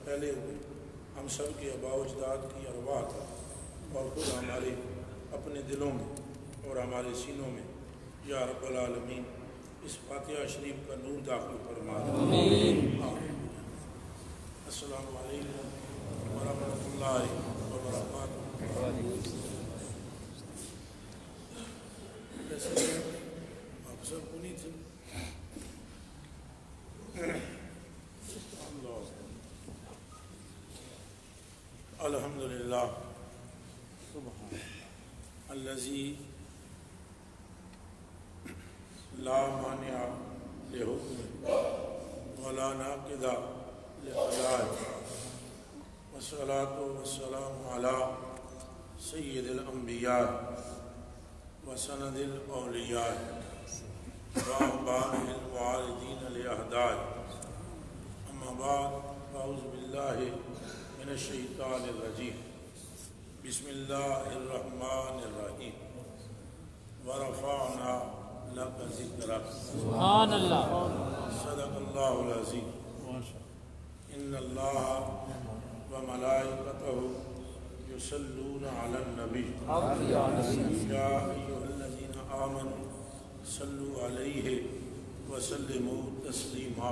پھیلے ہوئے ہم سب کے آباء و اجداد کی ارواح تھا اور خود ہمارے اپنے دلوں میں اور ہمارے سینوں میں یا رب العالمین اس فاتحہ شریف کا نور داخل فرما دے۔ السلام علیکم ورحمۃ اللہ وبرکاتہ۔ آپ سب کو نہیں تھے الحمدللہ الذی لا مانع لحکمہ ولا ناقض لقضائہ والصلاۃ والسلام علی سید الانبیاء وسند الاولیاء وآباء الوالدین لأہداء اما بعد اعوذ باللہ من الشیطان الرجیم بسم اللہ الرحمن الرحیم ورفعنا لک ذکرک سبحان اللہ صدق اللہ العظیم ان اللہ وملائکتہ یصلون علی النبی یا ایھا الذین آمنوا صلوا علیہ وسلموا تسلیما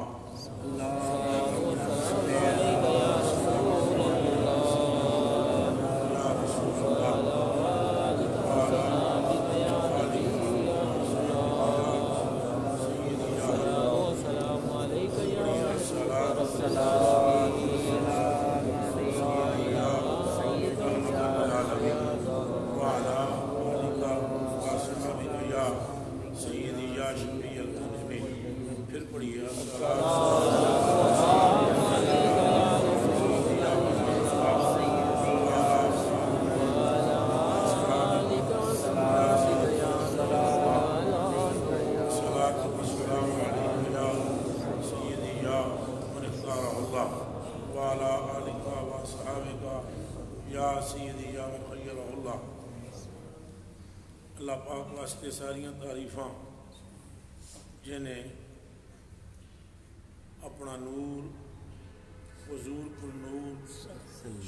اللہ پاک واسطے ساریاں تعریفاں جنہیں اپنا نور حضور پر نور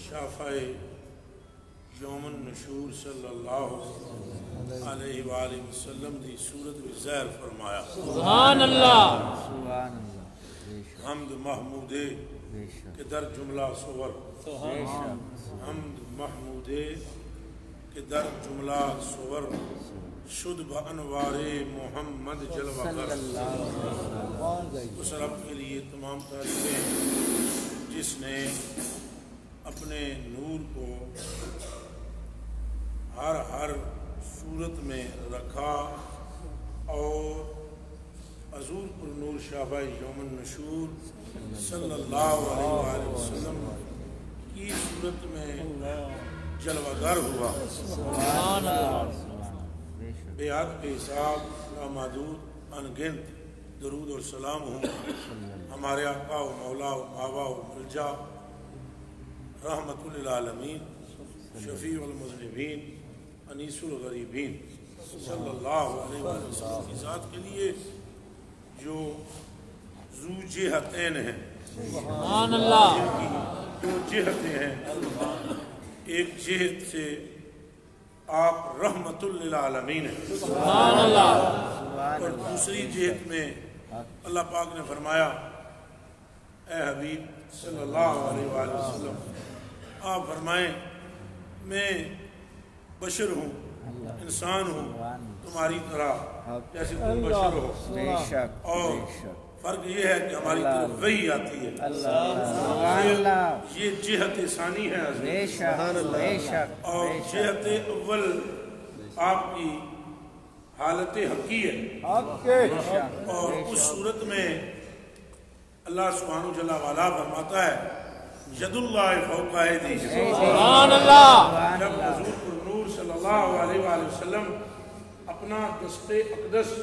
شافع یوم النشور صلی اللہ علیہ وآلہ وسلم دی صورت میں ظاہر فرمایا۔ سبحان اللہ حمد محمودے کہ در جملہ صور، حمد محمودے کہ در جملہ صور شد بانوار محمد جلوہ کر۔ اس رب کے لیے تمام تعریفیں جس نے اپنے نور کو ہر صورت میں رکھا اور حضور پر نور شافع یوم النشور صلی اللہ علیہ وسلم کی صورت میں جلوہ گر ہوا۔ سبحان اللہ بے حد بے حساب لامحدود انگنت درود اور سلام ہوں ہمارے آقا و مولا و ماوا و ملجا رحمت للعالمین شفیع المذنبین انیس الغریبین صلی اللہ علیہ وسلم کی ذات کے لیے جو ذو جہتین ہیں، سبحان اللہ جو جہتیں ہیں، ایک جہت سے آپ رحمت للعالمین ہیں سبحان اللہ، اور دوسری جہت میں اللہ پاک نے فرمایا اے حبیب صلی اللہ علیہ وآلہ وسلم آپ فرمائیں میں بشر ہوں، انسان ہوں تمہاری طرح جیسے تم بشر ہو، اور فرق یہ ہے کہ ہماری طرف وحی آتی ہے، یہ جہت ثانی ہے اور جہت اول آپ کی حالت حقی ہے، اور اس صورت میں اللہ سبحانہ جل وعلا فرماتا ہے ید اللہ فوق ایدیہم۔ سبحان اللہ جب حضور پر نور صلی اللہ علیہ وآلہ وسلم اپنا دست اقدس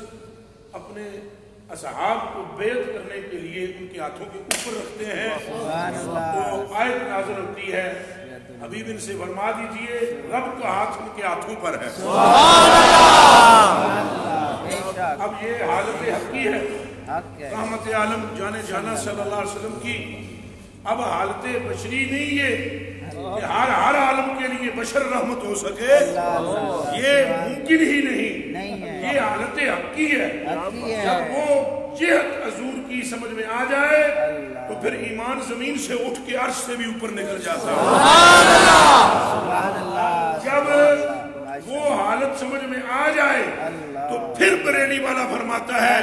اپنے اصحاب کو بیعت کرنے کے لیے ان کے ہاتھوں کے اوپر رکھتے ہیں تو آیت نازل ہوتی ہے حبیب ان سے فرما دیجئے رب کا ہاتھ ان کے ہاتھوں پر ہے۔ اب یہ حالت حقی ہے، رحمت عالم جانے جانا صلی اللہ علیہ وسلم کی اب حالت بشری نہیں یہ کہ ہر عالم کے لیے بشر رحمت ہو سکے، یہ ممکن ہی نہیں، یہ حالت حقی ہے۔ جب وہ جہت حضور کی سمجھ میں آ جائے تو پھر ایمان زمین سے اٹھ کے عرش سے بھی اوپر نکل جاتا ہے۔ جب وہ حالت سمجھ میں آ جائے تو پھر بریلی والا فرماتا ہے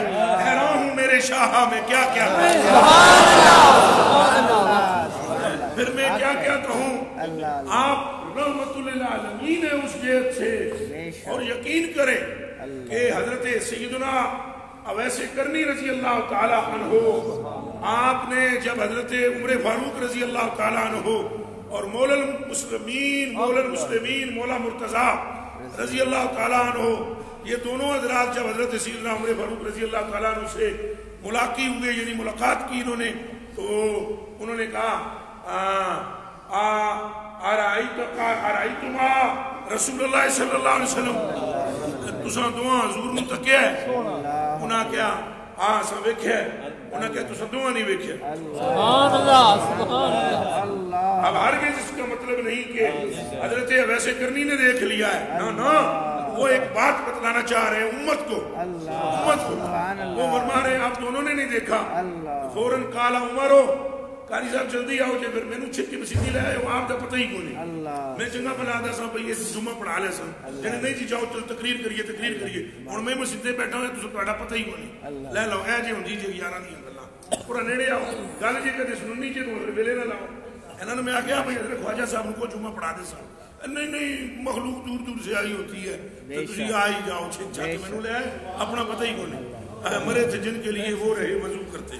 حیران ہوں میرے شاہ میں کیا کیا پھر میں کیا کیا کہوں۔ آپ رحمت للعالمین ہے اس جہت سے، اور یقین کریں کہ حضرت سیدنا اویس کرنی رضی اللہ تعالی عنہ، آپ نے جب حضرت عمر فاروق رضی اللہ تعالی عنہ اور مولا المسلمین مولا مرتضی رضی اللہ تعالیٰ عنہ، یہ دونوں حضرات جب حضرت سیدنا عمر فاروق رضی اللہ تعالیٰ عنہ سے ملاقات ہوئے، یعنی ملاقات کی انہوں نے، تو انہوں نے کہا آرائیتما رسول اللہ صلی اللہ علیہ وسلم، تساں دوہاں حضور نوں تکیا ہے؟ انہاں کیا سا ویکھیا ہے؟ انہاں کہا تساں دوہاں نہیں ویکھیا۔ سبحان اللہ، سبحان اللہ۔ اب ہرگز اس کا مطلب نہیں کہ حضرت اویس کرنی نے دیکھ لیا ہے، نا، وہ ایک بات بتلانا چاہ رہے ہیں امت کو، وہ فرما رہے ہیں آپ دونوں نے نہیں دیکھا۔ فوراً قال عمرو، قاری صاحب جلدی آؤ جے، پھر میں نے چھٹی مسیدی لے آئے، آپ دا پتہ ہی کو نہیں۔ میں چنگا بلا دا سا بھئی اس جمعہ پڑھا لے سا، جنہیں نہیں جی جاؤ تقریر کریے اور میں مسیدے بیٹھا ہوں تو پڑھا پتہ ہی کو نہیں، لے لو اے جی ہوں جی یارہ نہیں گلا پورا نیڑے آؤ گل جی کدے سننی جی تو ویلے نہ لاؤ۔ انہوں نے میں آگیا بھئی حضرت خواجہ صاحب کو جمعہ پڑھا دے سا، نہیں مخلوق دور دور سے آئی ہوتی ہے تو تسی آئی جاؤ چھت چھت میں نے لے آئے، اپنا پتہ ہی کو نہیں۔ مرے تھے جن کے لیے وہ رہے وضو کرتے،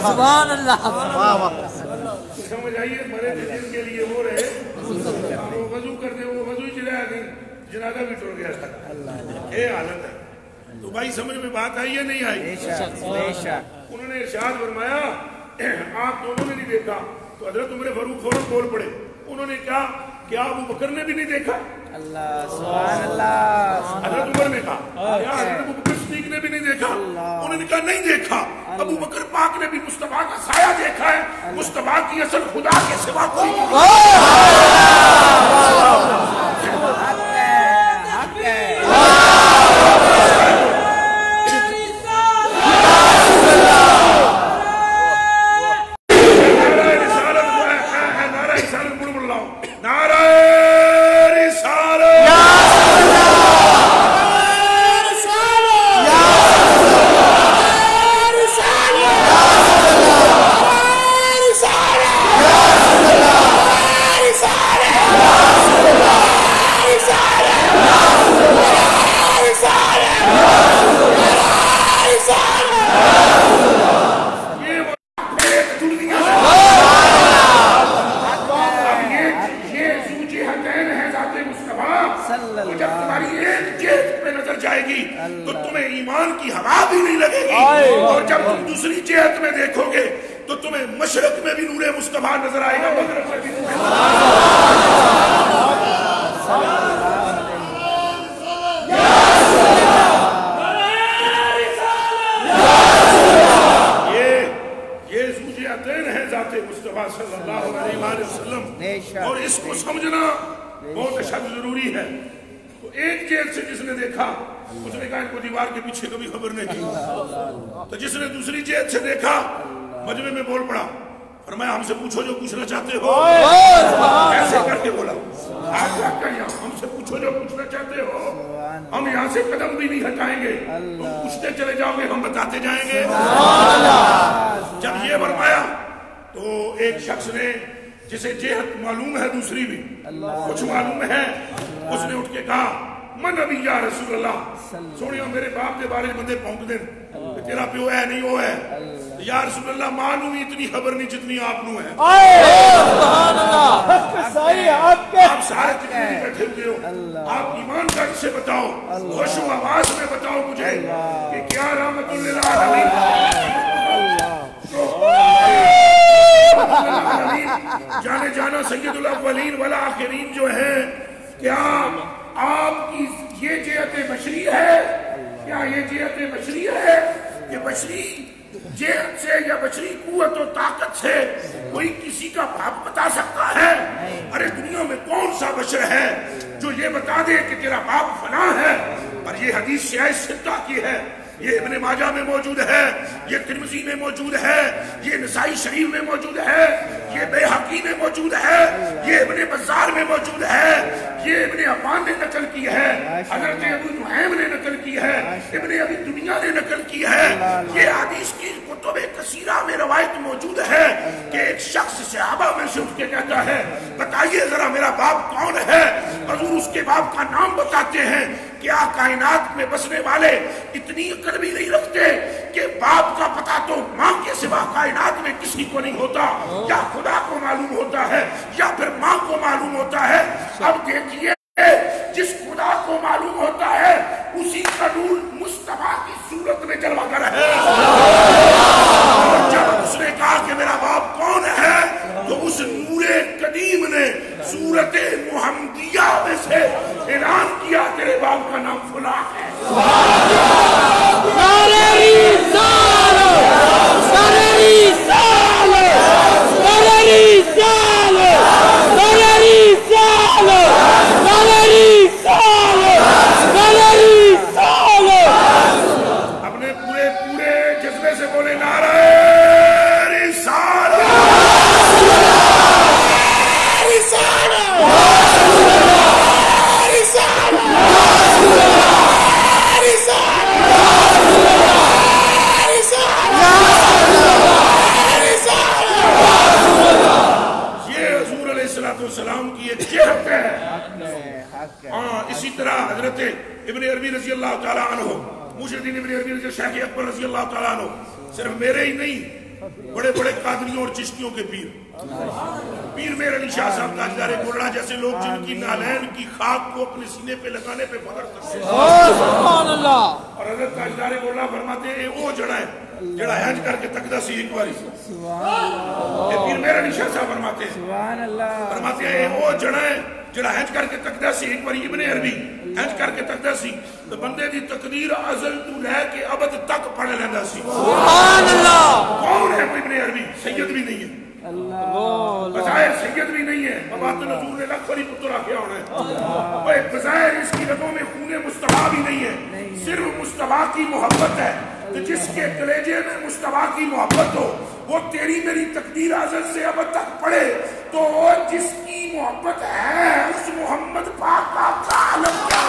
سبحان اللہ، سمجھ آئیے، مرے تھے جن کے لیے وہ رہے وہ وضو کرتے، وہ وضو ہی چلے آگئے، جنازہ بھی ٹوٹ گیا تھا۔ یہ حالت ہے۔ تو بھائی سمجھ میں بات آئی ہے نہیں آئی؟ انہوں نے ارشاد فرمایا آپ دونوں نے نہیں دیکھا، تو حضرت عمر فاروق فوراً بول پڑے، انہوں نے کہا کیا ابو بکر نے بھی نہیں دیکھا؟ سبحان اللہ۔ حضرت عمر نے کہا کیا حضرت ابو بکر صدیق نے بھی نہیں دیکھا؟ انہوں نے کہا نہیں دیکھا، ابو بکر پاک نے بھی مصطفیٰ کا سایہ دیکھا ہے، مصطفیٰ کی اصل خدا کے سوا کوئی نہیں۔ اور اس کو سمجھنا بہت اشد ضروری ہے۔ تو ایک جیل سے جس نے دیکھا اس نے کہا ان کو دیوار کے پیچھے کبھی خبر نہیں، تو جس نے دوسری جیل سے دیکھا مجمع میں بول پڑا، فرمایا ہم سے پوچھو جو پوچھنا چاہتے ہو، ایسے کر کے بولا ہم سے پوچھو جو پوچھنا چاہتے ہو، ہم یہاں سے قدم بھی نہیں ہٹائیں گے، تم پوچھتے چلے جاؤ گے ہم بتاتے جائیں گے۔ جب یہ فرمایا تو ایک شخص نے جسے جہت معلوم ہے دوسری بھی کچھ معلوم ہے، اس نے اٹھ کے کہا من نبی یا رسول اللہ، سوڑیو میرے باپ کے بارے بندے پہنک دیں کہ تیرا پیو ہے نہیں وہ ہے، یا رسول اللہ معلوم ہی اتنی خبر نہیں جتنی آپ نو ہے۔ سبحان اللہ، آپ سارے جتنی بیٹھے ہوئے ہو، آپ ایمان کا سے بتاؤ، خوش و آواز میں بتاؤ مجھے کہ کیا رحمت للعالمین جانے جانا سید الاولین والآخرین جو ہے، کیا آپ کی یہ جہت بشری ہے؟ کیا یہ جہت بشری ہے کہ بشری جیل سے یا بشری قوت و طاقت سے کوئی کسی کا باپ بتا سکتا ہے؟ ارے دنیا میں کون سا بشر ہے جو یہ بتا دے کہ تیرا باپ فلاں ہے؟ اور یہ حدیث شیعہ ستہ کی ہے، یہ ابن ماجہ میں موجود ہے، یہ ترمذی میں موجود ہے، یہ نسائی شریف میں موجود ہے، یہ بیہقی میں موجود ہے، یہ ابن بزار میں موجود ہے، یہ ابن عبان نے نقل کی ہے، حضرت ابو نعیم نے نقل کی ہے، ابن ابی دنیا نے نقل کی ہے، یہ حدیث کی کتب کثیرہ میں روایت موجود ہے کہ ایک شخص صحابہ میں سے اٹھ کے کہتا ہے بتائیے ذرا میرا باپ کون ہے؟ حضور اس کے باپ کا نام بتاتے ہیں۔ کیا کائنات میں بسنے والے اتنی عقل بھی نہیں رکھتے کہ باپ کا پتہ تو ماں کے سوا کائنات میں کسی کو نہیں ہوتا؟ یا خدا کو معلوم ہوتا ہے یا پھر ماں کو معلوم ہوتا ہے؟ اب دیکھیے جس خدا کو معلوم ہوتا ہے اسی کا نور مصطفیٰ کی صورت میں جلوہ گر ہے۔ اور جب اس نے کہا کہ میرا باپ کون ہے تو اس نور قدیم نے صورت محمدیہ میں سے اعلان کیا تیرے باپ کا نام فلاں ہے۔ اپنے پورے جذبے سے بولے نعرہ رسالت، السلام کی ایک جہت ہے۔ ہاں اسی طرح حضرت ابن عربی رضی اللہ تعالیٰ عنہ، مجدد ابن عربی رضی شیخ اکبر رضی اللہ تعالیٰ عنہ، صرف میرے ہی نہیں بڑے بڑے قادریوں اور چشتیوں کے پیر میر علی شاہ صاحب تاجدار گولڑا جیسے لوگ جن کی نالین کی خاک کو اپنے سینے پہ لگانے پہ فخر کرتے ہیں۔ سبحان اللہ۔ اور حضرت تاجدار گولڑا فرماتے ہیں وہ جڑا ہے جڑا حج کر کے تکدا سی ایک باری، یہ پیر میر علی شاہ صاحب فرماتے ہیں، فرماتے ہیں وہ جڑا ہے جڑا حج کر کے تکدا سی ایک باری ابن عربی حج کر کے تکدا سی تو بندے دی تقدیر ازل تو لے کے ابد تک پڑھ لیندا سی۔ سبحان اللہ۔ کون ہے ابن عربی؟ سید بھی نہیں ہے، بظاہر سید بھی نہیں ہے، بابات نزول نے لکھ بڑی پتر آخیا ہونا ہے، بظاہر اس کی رگوں میں خون مصطفیٰ بھی نہیں ہے، صرف مصطفیٰ کی محبت ہے۔ تو جس کے کلیجے میں مصطفیٰ کی محبت ہو وہ تیری میری تقدیر ازل سے ابد تک پڑھے تو جس کی محبت ہے اس محمد پاک کا عالم کیا